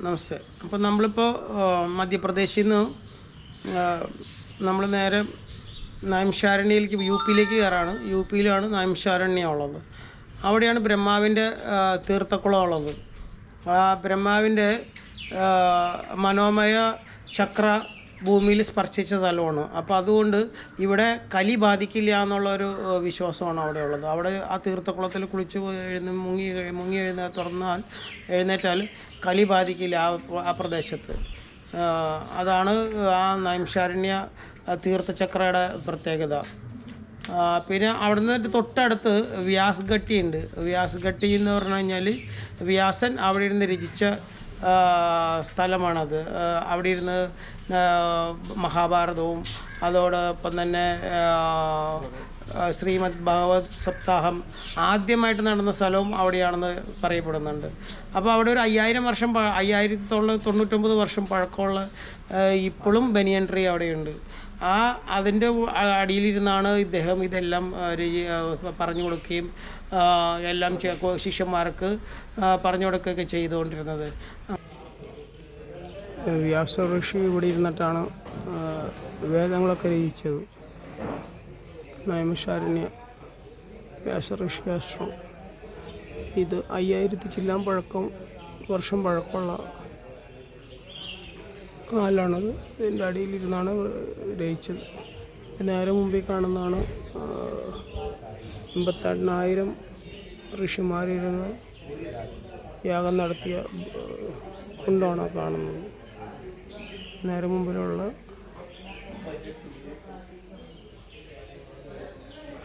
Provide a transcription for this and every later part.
നമസ്തേ. അപ്പോൾ നമ്മളിപ്പോൾ മധ്യപ്രദേശിൽ നിന്ന് നമ്മൾ നേരെ നൈമിഷാരണ്യയിലേക്ക് യു പിയിലേക്ക് കയറാണ്. യു പിയിലാണ് നൈമിഷാരണ്യം ഉള്ളത്. അവിടെയാണ് ബ്രഹ്മാവിൻ്റെ തീർത്ഥക്കുളം ഉള്ളത്. ആ ബ്രഹ്മാവിൻ്റെ മനോമയ ചക്ര ഭൂമിയിൽ സ്പർശിച്ച സ്ഥലമാണ്. അപ്പോൾ അതുകൊണ്ട് ഇവിടെ കലി ബാധിക്കില്ല എന്നുള്ളൊരു വിശ്വാസമാണ് അവിടെ ഉള്ളത്. അവിടെ ആ തീർത്ഥക്കുളത്തിൽ കുളിച്ച് മുങ്ങി എഴുന്നേറ്റാൽ കലി ബാധിക്കില്ല ആ പ്രദേശത്ത്. അതാണ് ആ നൈമിഷാരണ്യ തീർത്ഥചക്രയുടെ പ്രത്യേകത. പിന്നെ അവിടെ നിന്ന് തൊട്ടടുത്ത് വ്യാസ്ഘട്ടി ഉണ്ട്. വ്യാസ്ഘട്ടി എന്ന് പറഞ്ഞു കഴിഞ്ഞാൽ വ്യാസൻ അവിടെ ഇരുന്ന് രചിച്ച സ്ഥലമാണത്. അവിടെ ഇരുന്ന് മഹാഭാരതവും അതോടൊപ്പം തന്നെ ശ്രീമദ് ഭഗവത് സപ്താഹം ആദ്യമായിട്ട് നടന്ന സ്ഥലവും അവിടെയാണെന്ന് പറയപ്പെടുന്നുണ്ട്. അപ്പോൾ അവിടെ ഒരു 5099 വർഷം പഴക്കമുള്ള ഇപ്പോഴും ബനിയൻ ട്രീ അവിടെയുണ്ട്. അതിൻ്റെ അടിയിലിരുന്നാണ് ഇദ്ദേഹം ഇതെല്ലാം പറഞ്ഞു കൊടുക്കുകയും എല്ലാം ശിഷ്യന്മാർക്ക് പറഞ്ഞു കൊടുക്കുകയൊക്കെ ചെയ്തുകൊണ്ടിരുന്നത്. വ്യാസ ഋഷി ഇവിടെ ഇരുന്നിട്ടാണ് വേദങ്ങളൊക്കെ രചിച്ചത്. നൈമിഷാരണ്യ വ്യാസ ഋഷി ആശ്രമം ഇത് 5000 ചില്ലാൻ വർഷം പഴക്കമുള്ള ആലാണത്. ഇതിൻ്റെ അടിയിലിരുന്നാണ് രചിച്ചത്. നേരെ മുമ്പിൽ കാണുന്നതാണ് 58,000 ഋഷിമാരിരുന്ന് യാഗം നടത്തിയ കുണ്ടമാണ് കാണുന്നത്. നേരെ മുമ്പിലുള്ള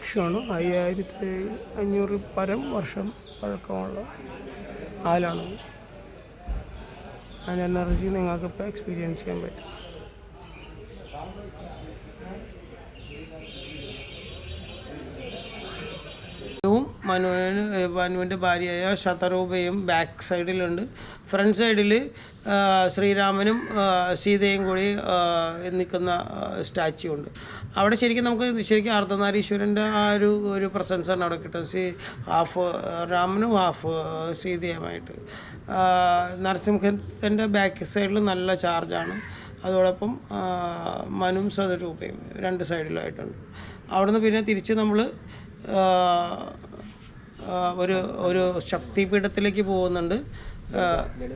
വൃക്ഷമാണ്. 5500 പരം വർഷം പഴക്കമുള്ള ആലാണത്. അതിൻ്റെ എനർജി നിങ്ങൾക്കിപ്പോൾ എക്സ്പീരിയൻസ് ചെയ്യാൻ പറ്റും. മനുവിൻ്റെ ഭാര്യയായ ശതരൂപയും ബാക്ക് സൈഡിലുണ്ട്. ഫ്രണ്ട് സൈഡിൽ ശ്രീരാമനും സീതയും കൂടി നിൽക്കുന്ന സ്റ്റാച്യു ഉണ്ട്. അവിടെ ശരിക്കും അർദ്ധനാരീശ്വരൻ്റെ ആ ഒരു പ്രസൻസാണ് അവിടെ കിട്ടുന്നത്. ഹാഫ് രാമനും ഹാഫ് സീതയുമായിട്ട്. നരസിംഹത്തിൻ്റെ ബാക്ക് സൈഡിൽ നല്ല ചാർജാണ്. അതോടൊപ്പം മനുവും ശതരൂപയും 2 സൈഡിലായിട്ടുണ്ട്. അവിടുന്ന് പിന്നെ തിരിച്ച് നമ്മൾ ഒരു ശക്തിപീഠത്തിലേക്ക് പോകുന്നുണ്ട്.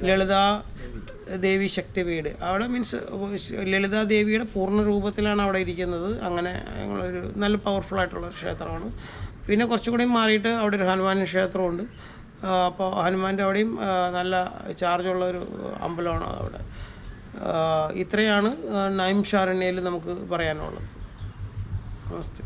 ലളിതാ ദേവി ശക്തിപീഠ്. അവിടെ മീൻസ് ലളിതാ ദേവിയുടെ പൂർണ്ണ രൂപത്തിലാണ് അവിടെ ഇരിക്കുന്നത്. അങ്ങനെ ഒരു നല്ല പവർഫുൾ ആയിട്ടുള്ളൊരു ക്ഷേത്രമാണ്. പിന്നെ കുറച്ചുകൂടി മാറിയിട്ട് അവിടെ ഒരു ഹനുമാൻ ക്ഷേത്രമുണ്ട്. അപ്പോൾ ഹനുമാൻ്റെ അവിടെയും നല്ല ചാർജുള്ളൊരു അമ്പലമാണ് അവിടെ. ഇത്രയാണ് നൈമിഷാരണ്യയിൽ നമുക്ക് പറയാനുള്ളത്. നമസ്തേ.